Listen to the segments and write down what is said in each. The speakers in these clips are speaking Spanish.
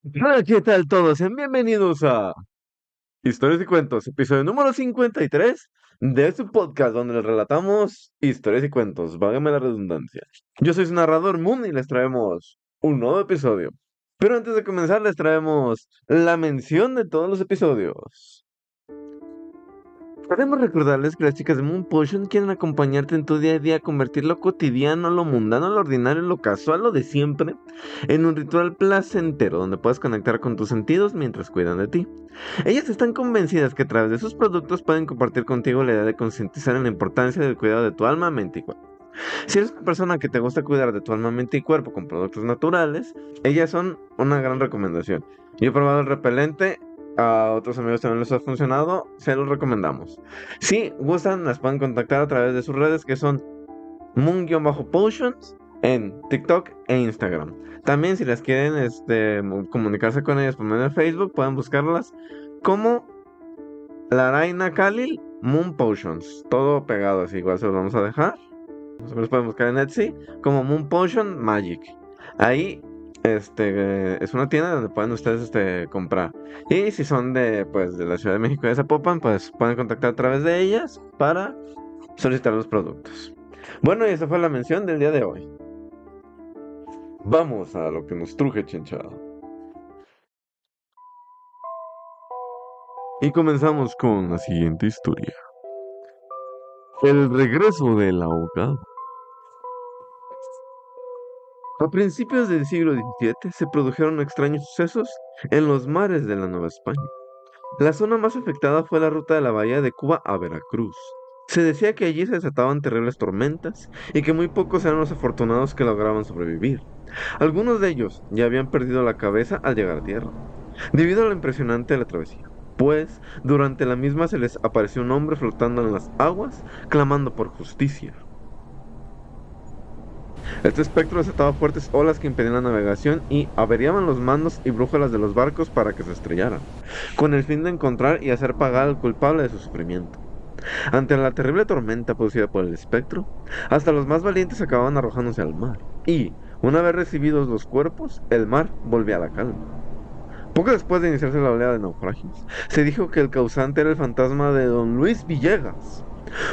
Hola, ¿qué tal todos? Sean bienvenidos a Historias y Cuentos, episodio número 53 de su podcast donde les relatamos historias y cuentos, válgame la redundancia. Yo soy su narrador Moon y les traemos un nuevo episodio. Pero antes de comenzar les traemos la mención de todos los episodios. Queremos recordarles que las chicas de Moon Potion quieren acompañarte en tu día a día, convertir lo cotidiano, lo mundano, lo ordinario, lo casual, lo de siempre, en un ritual placentero donde puedas conectar con tus sentidos mientras cuidan de ti. Ellas están convencidas que a través de sus productos pueden compartir contigo la idea de concientizar en la importancia del cuidado de tu alma, mente y cuerpo. Si eres una persona que te gusta cuidar de tu alma, mente y cuerpo con productos naturales, ellas son una gran recomendación. Yo he probado el repelente, a otros amigos también les ha funcionado, se los recomendamos. Si gustan, las pueden contactar a través de sus redes que son moon-potions en TikTok e Instagram. También si las quieren comunicarse con ellas por medio de Facebook, pueden buscarlas como Laraina Khalil Moon Potions. Todo pegado así, igual se los vamos a dejar. Los pueden buscar en Etsy como Moon Potion Magic. Ahí es una tienda donde pueden ustedes comprar. Y si son de la Ciudad de México y de Zapopan, pues pueden contactar a través de ellas para solicitar los productos. Bueno, y esa fue la mención del día de hoy. Vamos a lo que nos truje, chinchado. Y comenzamos con la siguiente historia. El regreso del ahogado. A principios del siglo XVII se produjeron extraños sucesos en los mares de la Nueva España. La zona más afectada fue la ruta de la bahía de Cuba a Veracruz. Se decía que allí se desataban terribles tormentas y que muy pocos eran los afortunados que lograban sobrevivir. Algunos de ellos ya habían perdido la cabeza al llegar a tierra, debido a lo impresionante de la travesía, pues durante la misma se les apareció un hombre flotando en las aguas, clamando por justicia. Este espectro desataba fuertes olas que impedían la navegación y averiaban los mandos y brújulas de los barcos para que se estrellaran, con el fin de encontrar y hacer pagar al culpable de su sufrimiento. Ante la terrible tormenta producida por el espectro, hasta los más valientes acababan arrojándose al mar, y, una vez recibidos los cuerpos, el mar volvía a la calma. Poco después de iniciarse la oleada de naufragios, se dijo que el causante era el fantasma de don Luis Villegas,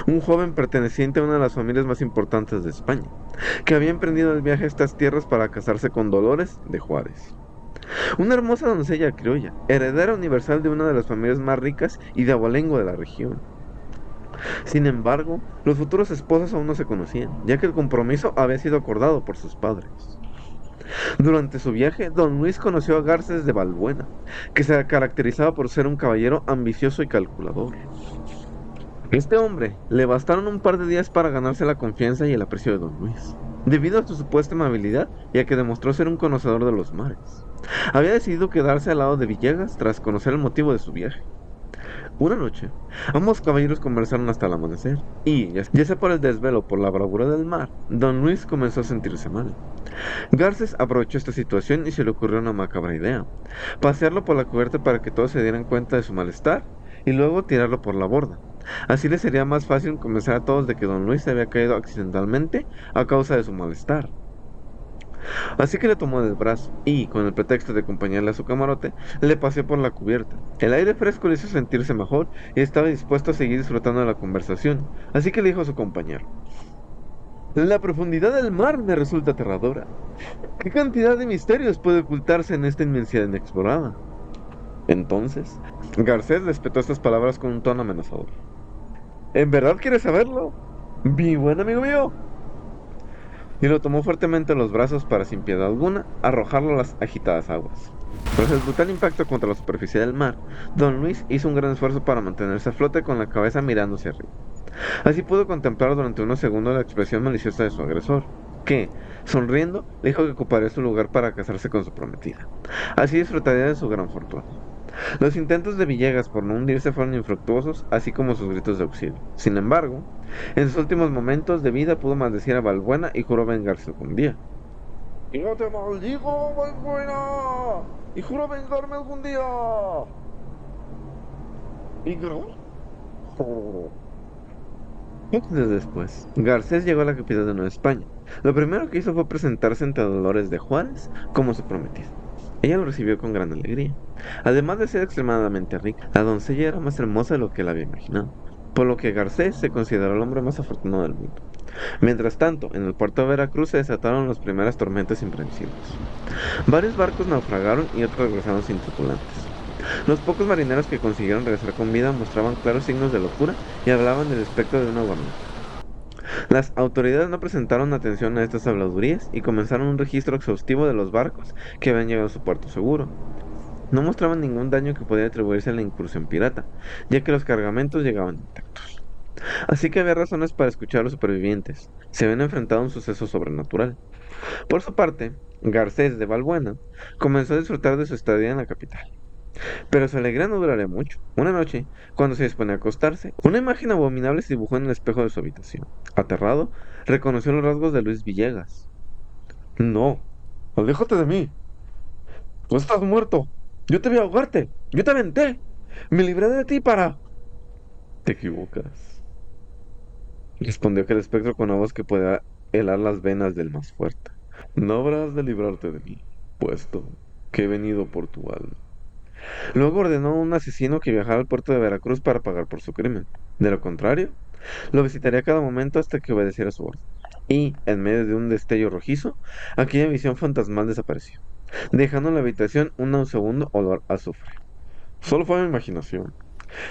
un joven perteneciente a una de las familias más importantes de España, que había emprendido el viaje a estas tierras para casarse con Dolores de Juárez. Una hermosa doncella criolla, heredera universal de una de las familias más ricas y de abolengo de la región. Sin embargo, los futuros esposos aún no se conocían, ya que el compromiso había sido acordado por sus padres. Durante su viaje, don Luis conoció a Garces de Balbuena, que se caracterizaba por ser un caballero ambicioso y calculador. Este hombre le bastaron un par de días para ganarse la confianza y el aprecio de don Luis, debido a su supuesta amabilidad y a que demostró ser un conocedor de los mares. Había decidido quedarse al lado de Villegas tras conocer el motivo de su viaje. Una noche, ambos caballeros conversaron hasta el amanecer, y, ya sea por el desvelo o por la bravura del mar, don Luis comenzó a sentirse mal. Garces aprovechó esta situación y se le ocurrió una macabra idea: pasearlo por la cubierta para que todos se dieran cuenta de su malestar, y luego tirarlo por la borda. Así le sería más fácil convencer a todos de que don Luis había caído accidentalmente a causa de su malestar. Así que le tomó del brazo y, con el pretexto de acompañarle a su camarote, le paseó por la cubierta. El aire fresco le hizo sentirse mejor y estaba dispuesto a seguir disfrutando de la conversación, así que le dijo a su compañero: la profundidad del mar me resulta aterradora. ¿Qué cantidad de misterios puede ocultarse en esta inmensidad inexplorada? Entonces, Garcés respetó estas palabras con un tono amenazador. ¿En verdad quieres saberlo, mi buen amigo mío? Y lo tomó fuertemente en los brazos para, sin piedad alguna, arrojarlo a las agitadas aguas. Tras el brutal impacto contra la superficie del mar, don Luis hizo un gran esfuerzo para mantenerse a flote con la cabeza mirando hacia arriba. Así pudo contemplar durante unos segundos la expresión maliciosa de su agresor, que, sonriendo, le dijo que ocuparía su lugar para casarse con su prometida. Así disfrutaría de su gran fortuna. Los intentos de Villegas por no hundirse fueron infructuosos, así como sus gritos de auxilio. Sin embargo, en sus últimos momentos de vida pudo maldecir a Balbuena y juró vengarse algún día. ¡Yo te maldigo, Balbuena! ¡Y juro vengarme algún día! ¿Y gró? Pocos días después, Garcés llegó a la capital de Nueva España. Lo primero que hizo fue presentarse ante Dolores de Juárez como su prometida. Ella lo recibió con gran alegría. Además de ser extremadamente rica, la doncella era más hermosa de lo que él había imaginado, por lo que Garcés se consideró el hombre más afortunado del mundo. Mientras tanto, en el puerto de Veracruz se desataron las primeras tormentas imprevisibles. Varios barcos naufragaron y otros regresaron sin tripulantes. Los pocos marineros que consiguieron regresar con vida mostraban claros signos de locura y hablaban del espectro de una guarnición. Las autoridades no prestaron atención a estas habladurías y comenzaron un registro exhaustivo de los barcos que habían llegado a su puerto seguro. No mostraban ningún daño que pudiera atribuirse a la incursión pirata, ya que los cargamentos llegaban intactos. Así que había razones para escuchar a los supervivientes. Se habían enfrentado a un suceso sobrenatural. Por su parte, Garcés de Balbuena comenzó a disfrutar de su estadía en la capital. Pero su alegría no duraría mucho. Una noche, cuando se disponía a acostarse, una imagen abominable se dibujó en el espejo de su habitación. Aterrado, reconoció los rasgos de Luis Villegas. No, aléjate de mí. Tú estás muerto. Yo te vi ahogarte. Yo te aventé. Me libré de ti para... Te equivocas, respondió aquel espectro con una voz que podía helar las venas del más fuerte. No habrás de librarte de mí, puesto que he venido por tu alma. Luego ordenó a un asesino que viajara al puerto de Veracruz para pagar por su crimen. De lo contrario, lo visitaría a cada momento hasta que obedeciera su orden. Y, en medio de un destello rojizo, aquella visión fantasmal desapareció, dejando en la habitación un nauseabundo olor a azufre. Solo fue mi imaginación,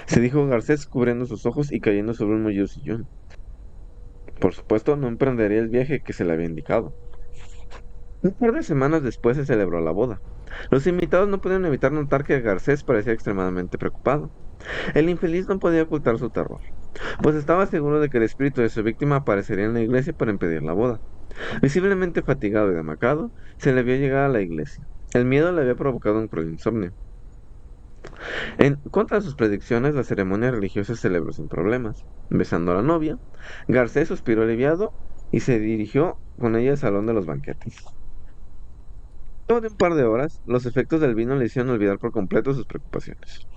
se dijo Garcés cubriendo sus ojos y cayendo sobre un mullido sillón. Por supuesto, no emprendería el viaje que se le había indicado. Un par de semanas después se celebró la boda. Los invitados no pudieron evitar notar que Garcés parecía extremadamente preocupado. El infeliz no podía ocultar su terror, pues estaba seguro de que el espíritu de su víctima aparecería en la iglesia para impedir la boda. Visiblemente fatigado y demacrado, se le vio llegar a la iglesia. El miedo le había provocado un cruel insomnio. En contra de sus predicciones, la ceremonia religiosa se celebró sin problemas. Besando a la novia, Garcés suspiró aliviado y se dirigió con ella al salón de los banquetes. Luego de un par de horas, los efectos del vino le hicieron olvidar por completo sus preocupaciones.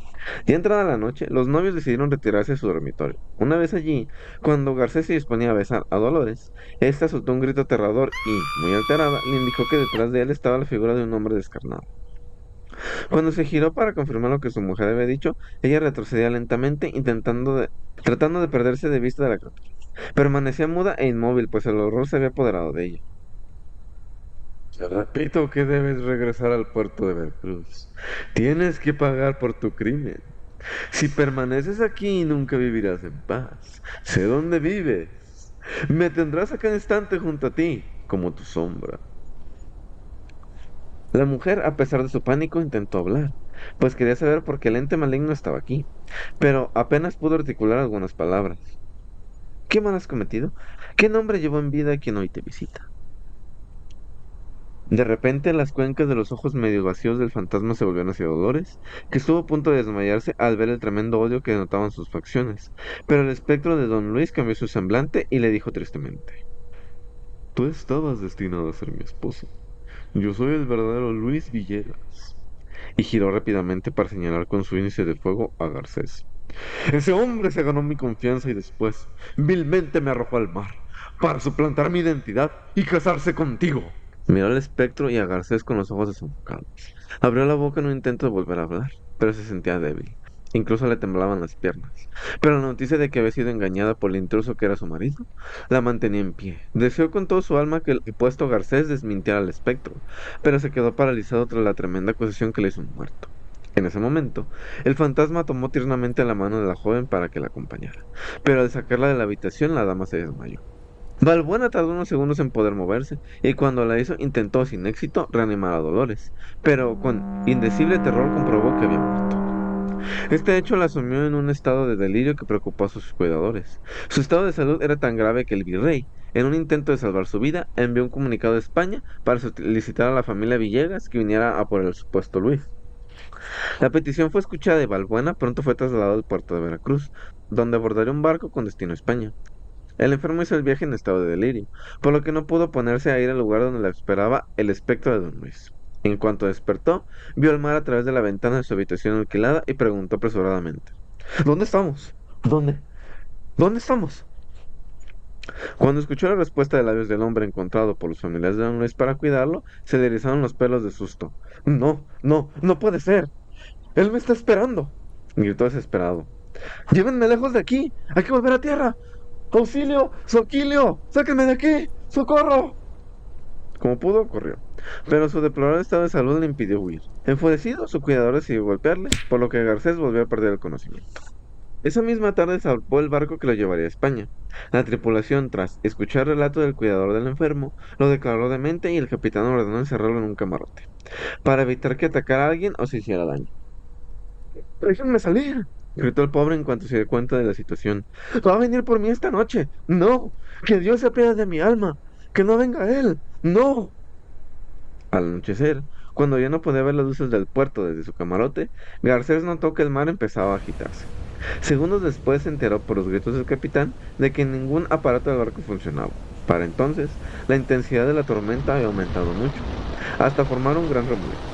Ya entrada la noche, los novios decidieron retirarse a su dormitorio. Una vez allí, cuando Garcés se disponía a besar a Dolores, ésta soltó un grito aterrador y, muy alterada, le indicó que detrás de él estaba la figura de un hombre descarnado. Cuando se giró para confirmar lo que su mujer había dicho, ella retrocedía lentamente, tratando de perderse de vista de la criatura. Permanecía muda e inmóvil, pues el horror se había apoderado de ella. Te repito que debes regresar al puerto de Veracruz. Tienes que pagar por tu crimen. Si permaneces aquí, nunca vivirás en paz. Sé dónde vives. Me tendrás a cada instante junto a ti, como tu sombra. La mujer, a pesar de su pánico, intentó hablar, pues quería saber por qué el ente maligno estaba aquí, pero apenas pudo articular algunas palabras. ¿Qué mal has cometido? ¿Qué nombre llevó en vida quien hoy te visita? De repente, las cuencas de los ojos medio vacíos del fantasma se volvieron hacia Dolores, que estuvo a punto de desmayarse al ver el tremendo odio que denotaban sus facciones. Pero el espectro de don Luis cambió su semblante y le dijo tristemente: Tú estabas destinado a ser mi esposo. Yo soy el verdadero Luis Villegas. Y giró rápidamente para señalar con su índice de fuego a Garcés. Ese hombre se ganó mi confianza y después, vilmente me arrojó al mar, para suplantar mi identidad y casarse contigo. Miró al espectro y a Garcés con los ojos desenfocados. Abrió la boca en un intento de volver a hablar, pero se sentía débil. Incluso le temblaban las piernas. Pero la noticia de que había sido engañada por el intruso que era su marido la mantenía en pie. Deseó con toda su alma que el puesto Garcés desmintiera al espectro, pero se quedó paralizado tras la tremenda acusación que le hizo un muerto. En ese momento, el fantasma tomó tiernamente la mano de la joven para que la acompañara, pero al sacarla de la habitación la dama se desmayó. Balbuena tardó unos segundos en poder moverse, y cuando la hizo intentó sin éxito reanimar a Dolores, pero con indecible terror comprobó que había muerto. Este hecho la sumió en un estado de delirio que preocupó a sus cuidadores. Su estado de salud era tan grave que el virrey, en un intento de salvar su vida, envió un comunicado a España para solicitar a la familia Villegas que viniera a por el supuesto Luis. La petición fue escuchada y Balbuena pronto fue trasladado al puerto de Veracruz, donde abordaría un barco con destino a España. El enfermo hizo el viaje en estado de delirio, por lo que no pudo ponerse a ir al lugar donde la esperaba el espectro de don Luis. En cuanto despertó, vio el mar a través de la ventana de su habitación alquilada y preguntó apresuradamente: ¿Dónde estamos? ¿Dónde? ¿Dónde estamos? Cuando escuchó la respuesta de labios del hombre encontrado por los familiares de Don Luis para cuidarlo, se le erizaron los pelos de susto. No, no, no puede ser. Él me está esperando, gritó desesperado. Llévenme lejos de aquí. Hay que volver a tierra. ¡Auxilio! ¡Soquilio! ¡Sáquenme de aquí! ¡Socorro! Como pudo, corrió. Pero su deplorable estado de salud le impidió huir. Enfurecido, su cuidador decidió golpearle, por lo que Garcés volvió a perder el conocimiento. Esa misma tarde zarpó el barco que lo llevaría a España. La tripulación, tras escuchar el relato del cuidador del enfermo, lo declaró demente y el capitán ordenó encerrarlo en un camarote, para evitar que atacara a alguien o se hiciera daño. ¡Déjenme salir! Gritó el pobre en cuanto se dio cuenta de la situación. ¡Va a venir por mí esta noche! ¡No! ¡Que Dios se apiade de mi alma! ¡Que no venga él! ¡No! Al anochecer, cuando ya no podía ver las luces del puerto desde su camarote, Garcés notó que el mar empezaba a agitarse. Segundos después se enteró por los gritos del capitán de que ningún aparato del barco funcionaba. Para entonces, la intensidad de la tormenta había aumentado mucho, hasta formar un gran remolino.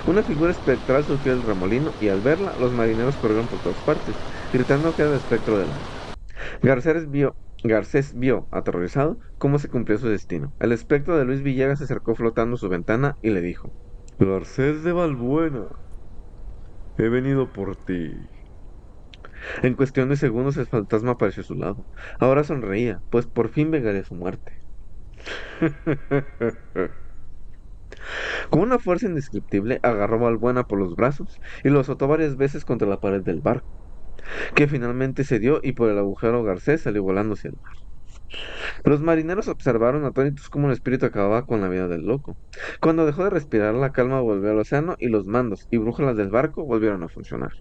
Una figura espectral surgió del remolino y al verla, los marineros corrieron por todas partes, gritando que era el espectro del mar. Garcés vio, aterrorizado, cómo se cumplió su destino. El espectro de Luis Villegas se acercó flotando a su ventana y le dijo: Garcés de Balbuena, he venido por ti. En cuestión de segundos el fantasma apareció a su lado. Ahora sonreía, pues por fin vengaría su muerte. Con una fuerza indescriptible agarró a Balbuena por los brazos y lo azotó varias veces contra la pared del barco, que finalmente cedió y por el agujero Garcés salió volando hacia el mar. Los marineros observaron atónitos cómo el espíritu acababa con la vida del loco. Cuando dejó de respirar, la calma volvió al océano y los mandos y brújulas del barco volvieron a funcionar.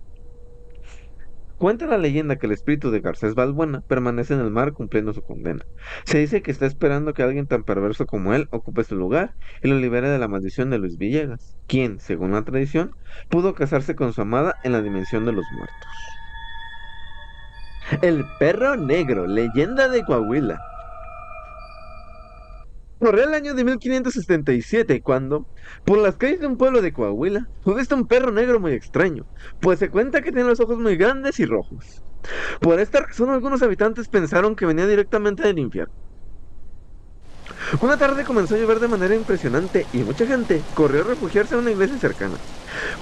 Cuenta la leyenda que el espíritu de Garcés Balbuena permanece en el mar cumpliendo su condena. Se dice que está esperando que alguien tan perverso como él ocupe su lugar y lo libere de la maldición de Luis Villegas, quien, según la tradición, pudo casarse con su amada en la dimensión de los muertos. El perro negro, leyenda de Coahuila. Corría el año de 1577 cuando, por las calles de un pueblo de Coahuila, fue visto un perro negro muy extraño, pues se cuenta que tiene los ojos muy grandes y rojos. Por esta razón algunos habitantes pensaron que venía directamente del infierno. Una tarde comenzó a llover de manera impresionante y mucha gente corrió a refugiarse en una iglesia cercana.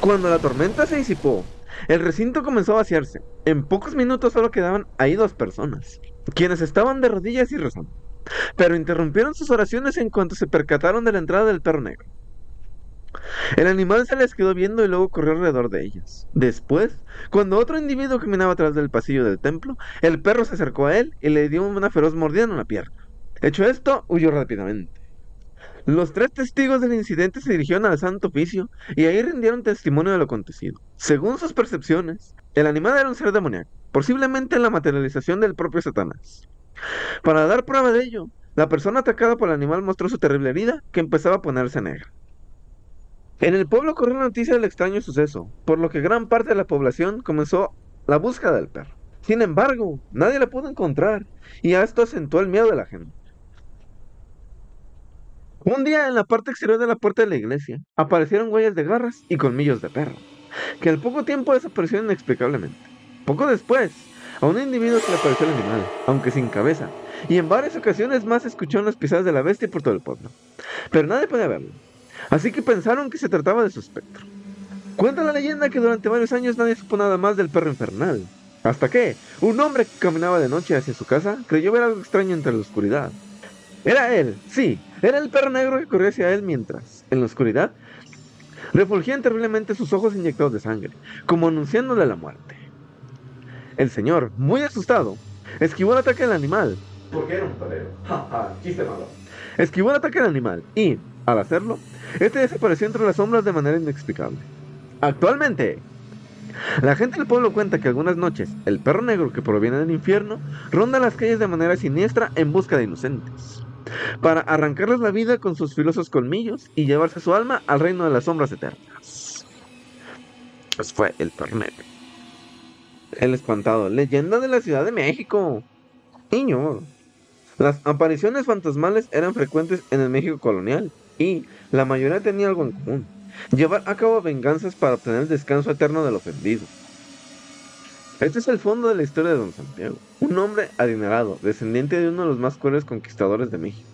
Cuando la tormenta se disipó, el recinto comenzó a vaciarse. En pocos minutos solo quedaban ahí 2 personas, quienes estaban de rodillas y rezando, pero interrumpieron sus oraciones en cuanto se percataron de la entrada del perro negro. El animal se les quedó viendo y luego corrió alrededor de ellas. Después, cuando otro individuo caminaba atrás del pasillo del templo, el perro se acercó a él y le dio una feroz mordida en una pierna. Hecho esto, huyó rápidamente. Los 3 testigos del incidente se dirigieron al Santo Oficio y ahí rindieron testimonio de lo acontecido. Según sus percepciones, el animal era un ser demoníaco, posiblemente la materialización del propio Satanás. Para dar prueba de ello, la persona atacada por el animal mostró su terrible herida, que empezaba a ponerse negra. En el pueblo corrió la noticia del extraño suceso, por lo que gran parte de la población comenzó la búsqueda del perro. Sin embargo, nadie la pudo encontrar, y a esto acentuó el miedo de la gente. Un día, en la parte exterior de la puerta de la iglesia, aparecieron huellas de garras y colmillos de perro, que al poco tiempo desaparecieron inexplicablemente. Poco después, a un individuo se le apareció el animal, aunque sin cabeza, y en varias ocasiones más se escucharon las pisadas de la bestia por todo el pueblo. Pero nadie podía verlo, así que pensaron que se trataba de su espectro. Cuenta la leyenda que durante varios años nadie supo nada más del perro infernal, hasta que un hombre que caminaba de noche hacia su casa creyó ver algo extraño entre la oscuridad. Era él, sí, era el perro negro que corría hacia él mientras, en la oscuridad, refulgían terriblemente sus ojos inyectados de sangre, como anunciándole la muerte. El señor, muy asustado, esquivó el ataque del animal, porque era un torero. Ja, chiste malo. Esquivó el ataque del animal y, al hacerlo, este desapareció entre las sombras de manera inexplicable. Actualmente, la gente del pueblo cuenta que algunas noches el perro negro que proviene del infierno ronda las calles de manera siniestra en busca de inocentes, para arrancarles la vida con sus filosos colmillos y llevarse su alma al reino de las sombras eternas. Pues fue el perro negro. El espantado, leyenda de la Ciudad de México. Niño. Las apariciones fantasmales eran frecuentes en el México colonial y la mayoría tenía algo en común: llevar a cabo venganzas para obtener el descanso eterno del ofendido. Este es el fondo de la historia de don Santiago, un hombre adinerado, descendiente de uno de los más crueles conquistadores de México.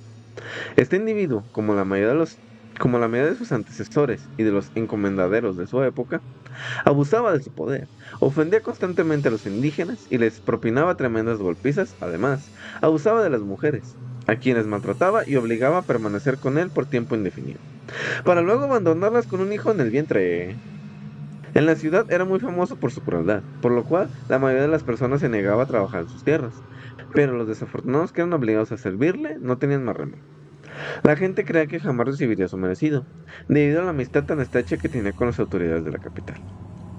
Este individuo, como la mayoría de sus antecesores y de los encomendaderos de su época, abusaba de su poder, ofendía constantemente a los indígenas y les propinaba tremendas golpizas. Además, abusaba de las mujeres, a quienes maltrataba y obligaba a permanecer con él por tiempo indefinido, para luego abandonarlas con un hijo en el vientre. En la ciudad era muy famoso por su crueldad, por lo cual la mayoría de las personas se negaba a trabajar en sus tierras. Pero los desafortunados que eran obligados a servirle no tenían más remedio. La gente creía que jamás recibiría su merecido, debido a la amistad tan estrecha que tenía con las autoridades de la capital.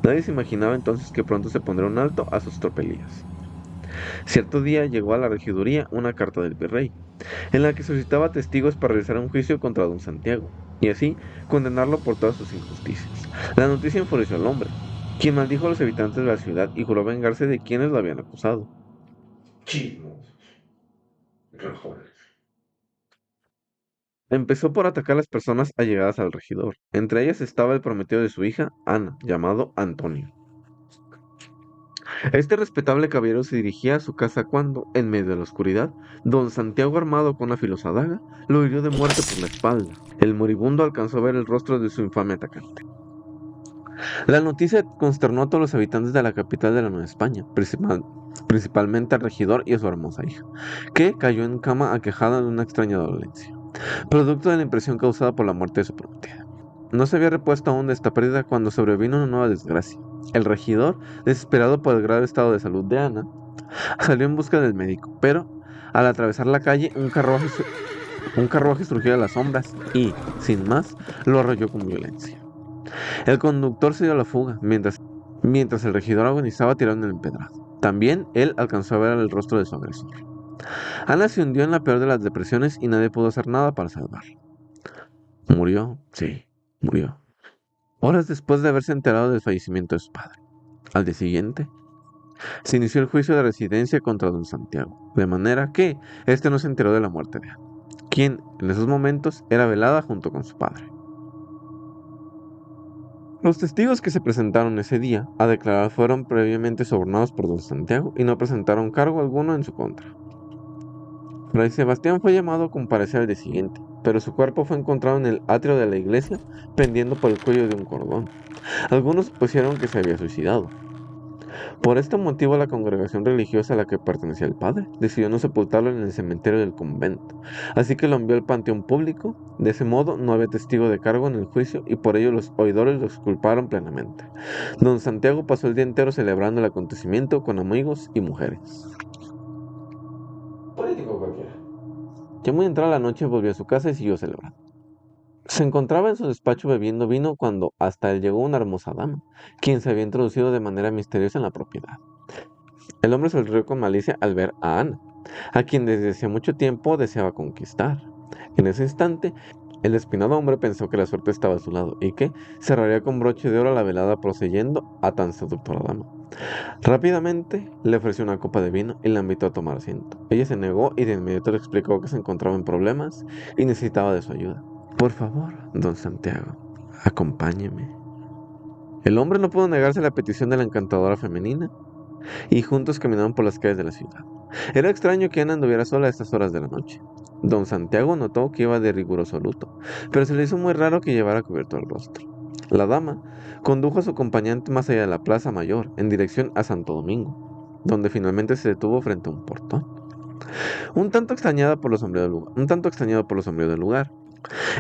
Nadie se imaginaba entonces que pronto se pondría un alto a sus tropelías. Cierto día llegó a la regiduría una carta del virrey, en la que solicitaba testigos para realizar un juicio contra don Santiago, y así condenarlo por todas sus injusticias. La noticia enfureció al hombre, quien maldijo a los habitantes de la ciudad y juró vengarse de quienes lo habían acusado. Chismosos, rajones. Empezó por atacar a las personas allegadas al regidor. Entre ellas estaba el prometido de su hija, Ana, llamado Antonio. Este respetable caballero se dirigía a su casa cuando, en medio de la oscuridad, don Santiago, armado con una filosa daga, lo hirió de muerte por la espalda. El moribundo alcanzó a ver el rostro de su infame atacante. La noticia consternó a todos los habitantes de la capital de la Nueva España, principalmente al regidor y a su hermosa hija, que cayó en cama aquejada de una extraña dolencia, producto de la impresión causada por la muerte de su prometida. No se había repuesto aún de esta pérdida cuando sobrevino una nueva desgracia. El regidor, desesperado por el grave estado de salud de Ana, salió en busca del médico, pero al atravesar la calle, un carruaje surgió de las sombras y, sin más, lo arrolló con violencia. El conductor se dio a la fuga, mientras el regidor agonizaba tirado en el empedrado. También él alcanzó a ver el rostro de su agresor. Ana se hundió en la peor de las depresiones y nadie pudo hacer nada para salvarla. Murió, sí, murió. Horas después de haberse enterado del fallecimiento de su padre. Al día siguiente, se inició el juicio de residencia contra don Santiago, de manera que éste no se enteró de la muerte de Ana, quien en esos momentos era velada junto con su padre. Los testigos que se presentaron ese día a declarar fueron previamente sobornados por don Santiago y no presentaron cargo alguno en su contra. Fray Sebastián fue llamado a comparecer al día siguiente, pero su cuerpo fue encontrado en el atrio de la iglesia pendiendo por el cuello de un cordón. Algunos pusieron que se había suicidado. Por este motivo, la congregación religiosa a la que pertenecía el padre decidió no sepultarlo en el cementerio del convento, así que lo envió al panteón público. De ese modo, no había testigo de cargo en el juicio y por ello los oidores lo exculparon plenamente. Don Santiago pasó el día entero celebrando el acontecimiento con amigos y mujeres. Político cualquiera. Ya muy entrada la noche volvió a su casa y siguió celebrando. Se encontraba en su despacho bebiendo vino cuando hasta él llegó una hermosa dama, quien se había introducido de manera misteriosa en la propiedad. El hombre se rió con malicia al ver a Ana, a quien desde hacía mucho tiempo deseaba conquistar. En ese instante, el espinado hombre pensó que la suerte estaba a su lado y que cerraría con broche de oro la velada procediendo a tan seductora dama. Rápidamente le ofreció una copa de vino y la invitó a tomar asiento. Ella se negó y de inmediato le explicó que se encontraba en problemas y necesitaba de su ayuda. Por favor, don Santiago, acompáñeme. El hombre no pudo negarse a la petición de la encantadora femenina y juntos caminaron por las calles de la ciudad. Era extraño que Ana anduviera sola a estas horas de la noche. Don Santiago notó que iba de riguroso luto, pero se le hizo muy raro que llevara cubierto el rostro. La dama condujo a su acompañante más allá de la Plaza Mayor, en dirección a Santo Domingo, donde finalmente se detuvo frente a un portón. Un tanto extrañado por los sombreros del lugar,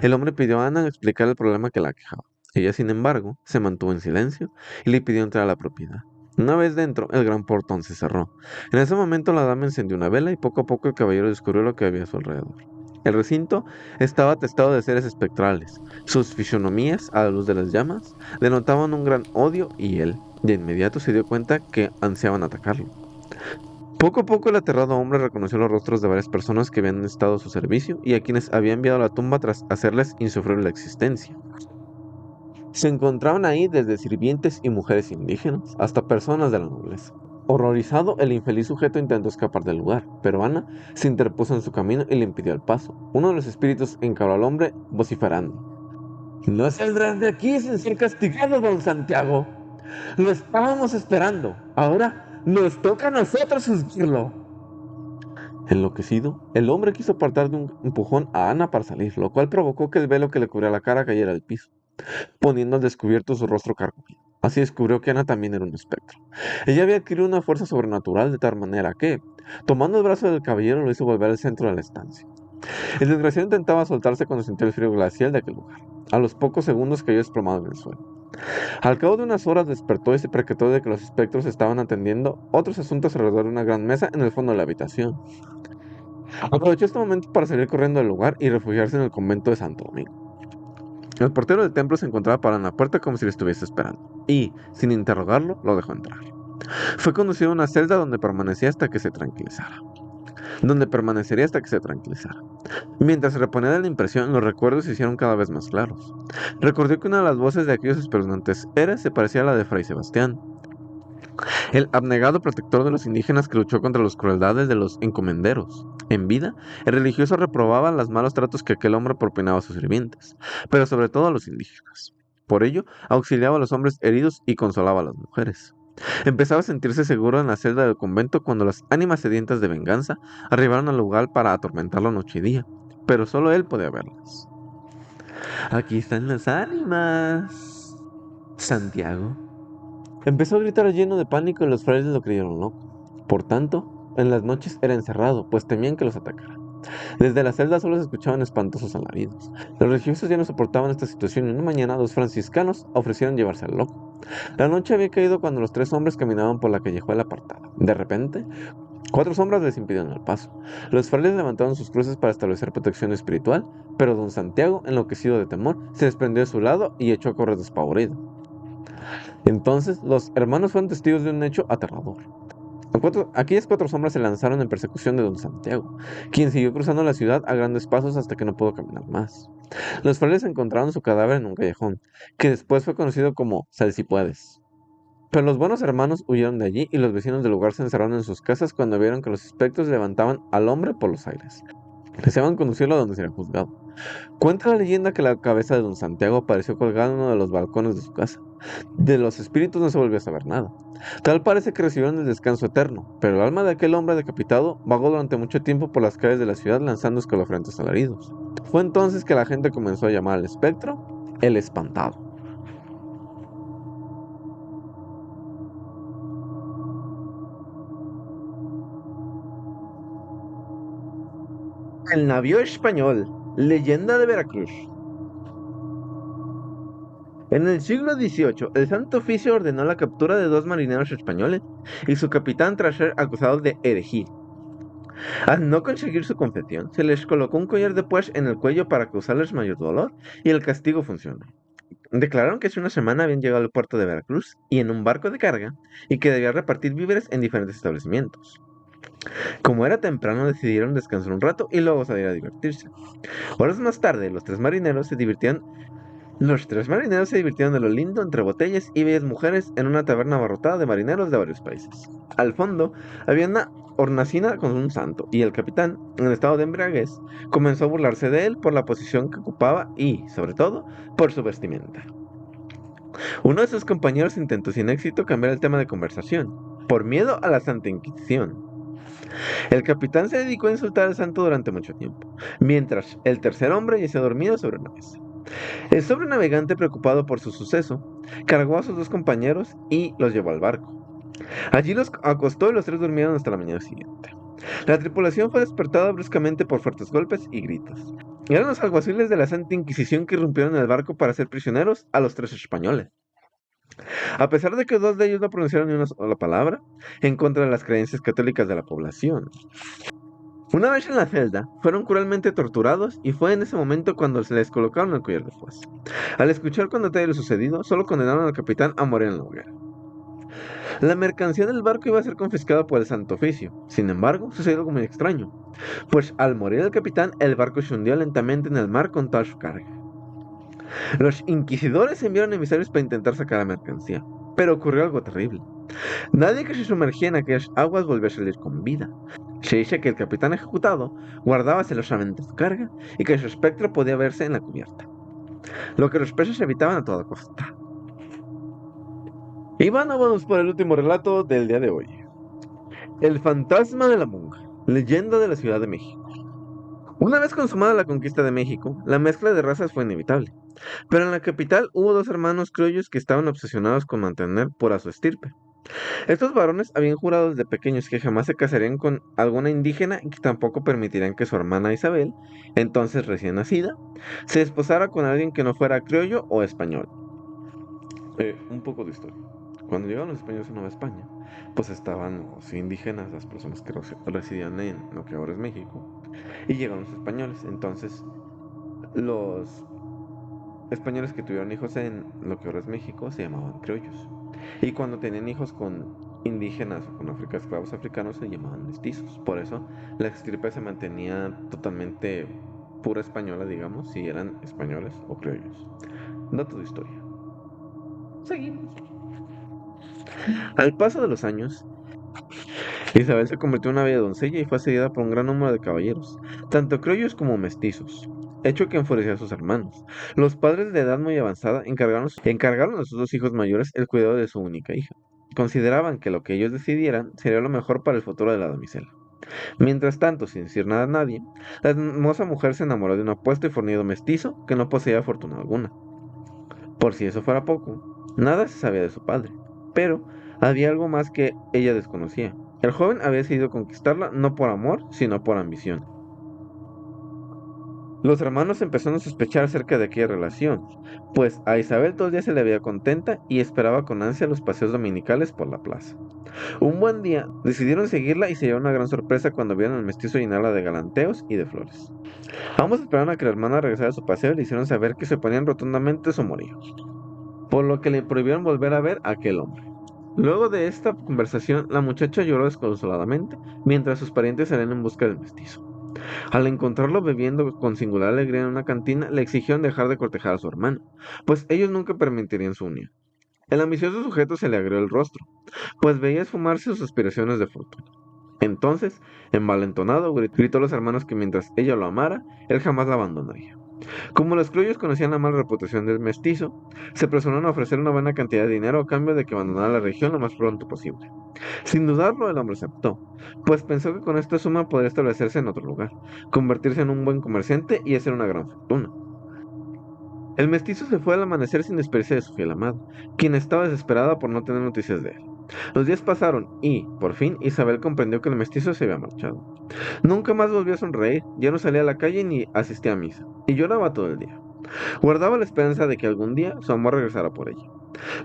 el hombre pidió a Ana explicar el problema que la aquejaba. Ella, sin embargo, se mantuvo en silencio y le pidió entrar a la propiedad. Una vez dentro, el gran portón se cerró. En ese momento la dama encendió una vela y poco a poco el caballero descubrió lo que había a su alrededor. El recinto estaba atestado de seres espectrales. Sus fisonomías, a la luz de las llamas, denotaban un gran odio y él, de inmediato, se dio cuenta que ansiaban atacarlo. Poco a poco el aterrado hombre reconoció los rostros de varias personas que habían estado a su servicio y a quienes había enviado a la tumba tras hacerles insufrible la existencia. Se encontraban ahí desde sirvientes y mujeres indígenas hasta personas de la nobleza. Horrorizado, el infeliz sujeto intentó escapar del lugar, pero Ana se interpuso en su camino y le impidió el paso. Uno de los espíritus encaró al hombre, vociferando: «No saldrás de aquí sin ser castigado, don Santiago. Lo estábamos esperando. Ahora ¡Nos toca a nosotros juzgarlo! Enloquecido, el hombre quiso apartar de un empujón a Ana para salir, lo cual provocó que el velo que le cubría la cara cayera al piso, poniendo al descubierto su rostro carcomido. Así descubrió que Ana también era un espectro. Ella había adquirido una fuerza sobrenatural de tal manera que, tomando el brazo del caballero, lo hizo volver al centro de la estancia. El desgraciado intentaba soltarse cuando sintió el frío glacial de aquel lugar. A los pocos segundos cayó desplomado en el suelo. Al cabo de unas horas despertó y se percató de que los espectros estaban atendiendo otros asuntos alrededor de una gran mesa en el fondo de la habitación. Aprovechó este momento para salir corriendo del lugar y refugiarse en el convento de Santo Domingo. El portero del templo se encontraba parado en la puerta como si le estuviese esperando, y, sin interrogarlo, lo dejó entrar. Fue conducido a una celda donde permanecía hasta que se tranquilizara. Mientras se reponía de la impresión, los recuerdos se hicieron cada vez más claros. Recordó que una de las voces de aquellos espeluznantes eras se parecía a la de Fray Sebastián, el abnegado protector de los indígenas que luchó contra las crueldades de los encomenderos. En vida, el religioso reprobaba los malos tratos que aquel hombre propinaba a sus sirvientes, pero sobre todo a los indígenas. Por ello, auxiliaba a los hombres heridos y consolaba a las mujeres. Empezaba a sentirse seguro en la celda del convento cuando las ánimas sedientas de venganza arribaron al lugar para atormentarlo noche y día, pero solo él podía verlas. Aquí están las ánimas, Santiago. Empezó a gritar lleno de pánico y los frailes lo creyeron loco. Por tanto, en las noches era encerrado, pues temían que los atacaran. Desde la celda solo se escuchaban espantosos alaridos. Los religiosos ya no soportaban esta situación y una mañana dos franciscanos ofrecieron llevarse al loco. La noche había caído cuando los tres hombres caminaban por la callejuela apartada. De repente, 4 sombras les impidieron el paso. Los frailes levantaron sus cruces para establecer protección espiritual, pero don Santiago, enloquecido de temor, se desprendió de su lado y echó a correr despavorido. Entonces, los hermanos fueron testigos de un hecho aterrador. Aquellas 4 sombras se lanzaron en persecución de don Santiago, quien siguió cruzando la ciudad a grandes pasos hasta que no pudo caminar más. Los frailes encontraron su cadáver en un callejón, que después fue conocido como Salsipuedes. Pero los buenos hermanos huyeron de allí y los vecinos del lugar se encerraron en sus casas cuando vieron que los espectros levantaban al hombre por los aires. Deseaban conducirlo a donde sería juzgado. Cuenta la leyenda que la cabeza de don Santiago apareció colgada en uno de los balcones de su casa. De los espíritus no se volvió a saber nada. Tal parece que recibieron el descanso eterno, pero el alma de aquel hombre decapitado vagó durante mucho tiempo por las calles de la ciudad lanzando escalofriantes alaridos. Fue entonces que la gente comenzó a llamar al espectro el espantado. El navío español, leyenda de Veracruz. En el siglo XVIII, el Santo Oficio ordenó la captura de 2 marineros españoles y su capitán tras ser acusados de herejía. Al no conseguir su confesión, se les colocó un collar de pues en el cuello para causarles mayor dolor y el castigo funcionó. Declararon que hace una semana habían llegado al puerto de Veracruz y en un barco de carga y que debían repartir víveres en diferentes establecimientos. Como era temprano, decidieron descansar un rato y luego salir a divertirse. Horas más tarde, los 3 marineros se divirtieron de lo lindo entre botellas y bellas mujeres en una taberna abarrotada de marineros de varios países. Al fondo había una hornacina con un santo, y el capitán, en estado de embriaguez, comenzó a burlarse de él por la posición que ocupaba y, sobre todo, por su vestimenta. Uno de sus compañeros intentó sin éxito cambiar el tema de conversación, por miedo a la Santa Inquisición. El capitán se dedicó a insultar al santo durante mucho tiempo, mientras el tercer hombre yacía dormido sobre una mesa. El sobrenavegante, preocupado por su suceso, cargó a sus 2 compañeros y los llevó al barco. Allí los acostó y los 3 durmieron hasta la mañana siguiente. La tripulación fue despertada bruscamente por fuertes golpes y gritos. Eran los alguaciles de la Santa Inquisición que irrumpieron en el barco para hacer prisioneros a los 3 españoles. A pesar de que 2 de ellos no pronunciaron ni una sola palabra, en contra de las creencias católicas de la población. Una vez en la celda, fueron cruelmente torturados y fue en ese momento cuando se les colocaron el collar de fuerza. Al escuchar con detalle lo sucedido, solo condenaron al capitán a morir en la hoguera. La mercancía del barco iba a ser confiscada por el Santo Oficio. Sin embargo, sucedió algo muy extraño, pues al morir el capitán, el barco se hundió lentamente en el mar con toda su carga. Los inquisidores enviaron emisarios para intentar sacar la mercancía, pero ocurrió algo terrible. Nadie que se sumergía en aquellas aguas volvió a salir con vida. Se dice que el capitán ejecutado guardaba celosamente su carga y que su espectro podía verse en la cubierta, lo que los presos evitaban a toda costa. Y bueno, vamos por el último relato del día de hoy. El fantasma de la monja. Leyenda de la Ciudad de México. Una vez consumada la conquista de México, la mezcla de razas fue inevitable. Pero en la capital hubo dos hermanos criollos que estaban obsesionados con mantener pura su estirpe. Estos varones habían jurado desde pequeños que jamás se casarían con alguna indígena y que tampoco permitirían que su hermana Isabel, entonces recién nacida, se esposara con alguien que no fuera criollo o español. Un poco de historia. Cuando llegaron los españoles a Nueva España, pues estaban los indígenas, las personas que residían en lo que ahora es México, y llegaron los españoles. Entonces, los españoles que tuvieron hijos en lo que ahora es México se llamaban criollos. Y cuando tenían hijos con indígenas o con esclavos africanos se llamaban mestizos. Por eso la estirpe se mantenía totalmente pura española, digamos, si eran españoles o criollos. Dato de historia. Seguimos. Al paso de los años, Isabel se convirtió en una bella doncella y fue asediada por un gran número de caballeros, tanto criollos como mestizos, hecho que enfureció a sus hermanos. Los padres de edad muy avanzada encargaron a sus dos hijos mayores el cuidado de su única hija. Consideraban que lo que ellos decidieran sería lo mejor para el futuro de la damisela. Mientras tanto, sin decir nada a nadie, la hermosa mujer se enamoró de un apuesto y fornido mestizo que no poseía fortuna alguna. Por si eso fuera poco, nada se sabía de su padre, pero había algo más que ella desconocía. El joven había decidido conquistarla no por amor, sino por ambición. Los hermanos empezaron a sospechar acerca de aquella relación, pues a Isabel todo el día se le veía contenta y esperaba con ansia los paseos dominicales por la plaza. Un buen día decidieron seguirla y se llevaron una gran sorpresa cuando vieron al mestizo llenarla de galanteos y de flores. Ambos esperaron a que la hermana regresara a su paseo y le hicieron saber que se oponían rotundamente a su amorío, por lo que le prohibieron volver a ver a aquel hombre. Luego de esta conversación, la muchacha lloró desconsoladamente, mientras sus parientes salían en busca del mestizo. Al encontrarlo bebiendo con singular alegría en una cantina, le exigieron dejar de cortejar a su hermano, pues ellos nunca permitirían su unión. El ambicioso sujeto se le agrió el rostro, pues veía esfumarse sus aspiraciones de fortuna. Entonces, envalentonado, gritó a los hermanos que mientras ella lo amara, él jamás la abandonaría. Como los criollos conocían la mala reputación del mestizo, se apresuraron a ofrecer una buena cantidad de dinero a cambio de que abandonara la región lo más pronto posible. Sin dudarlo, el hombre aceptó, pues pensó que con esta suma podría establecerse en otro lugar, convertirse en un buen comerciante y hacer una gran fortuna. El mestizo se fue al amanecer sin despedirse de su fiel amada, quien estaba desesperada por no tener noticias de él. Los días pasaron y, por fin, Isabel comprendió que el mestizo se había marchado. Nunca más volvió a sonreír, ya no salía a la calle ni asistía a misa, y lloraba todo el día. Guardaba la esperanza de que algún día su amor regresara por ella.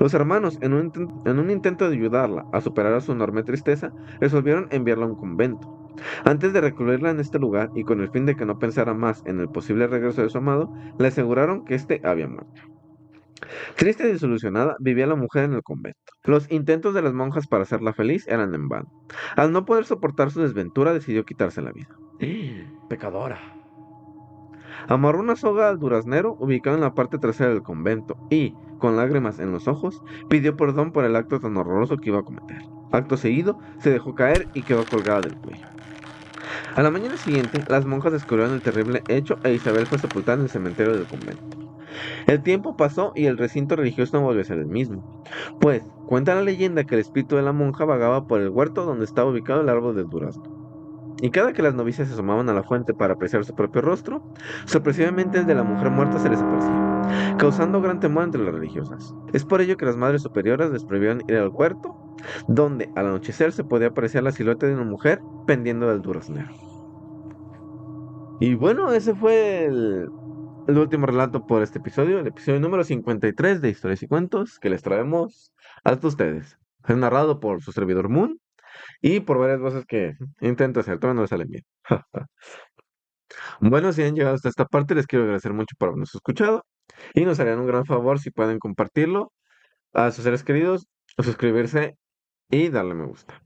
Los hermanos, en un intento de ayudarla a superar su enorme tristeza, resolvieron enviarla a un convento. Antes de recluirla en este lugar y con el fin de que no pensara más en el posible regreso de su amado, le aseguraron que éste había muerto. Triste y desilusionada, vivía la mujer en el convento. Los intentos de las monjas para hacerla feliz eran en vano. Al no poder soportar su desventura, decidió quitarse la vida. Pecadora. Amarró una soga al duraznero ubicado en la parte trasera del convento y, con lágrimas en los ojos, pidió perdón por el acto tan horroroso que iba a cometer. Acto seguido, se dejó caer y quedó colgada del cuello. A la mañana siguiente, las monjas descubrieron el terrible hecho e Isabel fue sepultada en el cementerio del convento. El tiempo pasó y el recinto religioso no volvió a ser el mismo, pues cuenta la leyenda que el espíritu de la monja vagaba por el huerto donde estaba ubicado el árbol del durazno. Y cada que las novicias se asomaban a la fuente para apreciar su propio rostro, sorpresivamente el de la mujer muerta se les aparecía, causando gran temor entre las religiosas. Es por ello que las madres superiores les prohibieron ir al huerto, donde al anochecer se podía apreciar la silueta de una mujer pendiendo del duraznero. Y bueno, ese fue el último relato por este episodio, el episodio número 53 de Historias y Cuentos que les traemos hasta ustedes. Es narrado por su servidor Moon y por varias voces que intento hacer, todavía no le salen bien. Bueno, si han llegado hasta esta parte, les quiero agradecer mucho por habernos escuchado y nos harían un gran favor si pueden compartirlo a sus seres queridos, suscribirse y darle me gusta.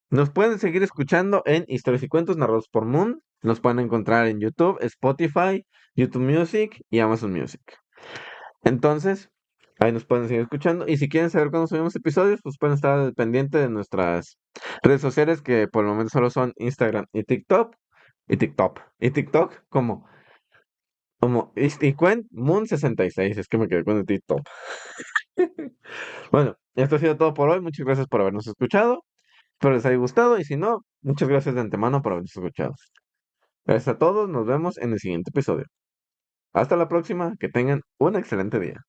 Nos pueden seguir escuchando en Historias y Cuentos narrados por Moon. Nos pueden encontrar en YouTube, Spotify, YouTube Music y Amazon Music. Entonces, ahí nos pueden seguir escuchando. Y si quieren saber cuándo subimos episodios, pues pueden estar al pendiente de nuestras redes sociales, que por el momento solo son Instagram y TikTok. Y TikTok como Isticuent Moon 66. Es que me quedé con el TikTok. Bueno, esto ha sido todo por hoy. Muchas gracias por habernos escuchado. Espero les haya gustado y si no, muchas gracias de antemano por habernos escuchado. Gracias a todos, nos vemos en el siguiente episodio. Hasta la próxima, que tengan un excelente día.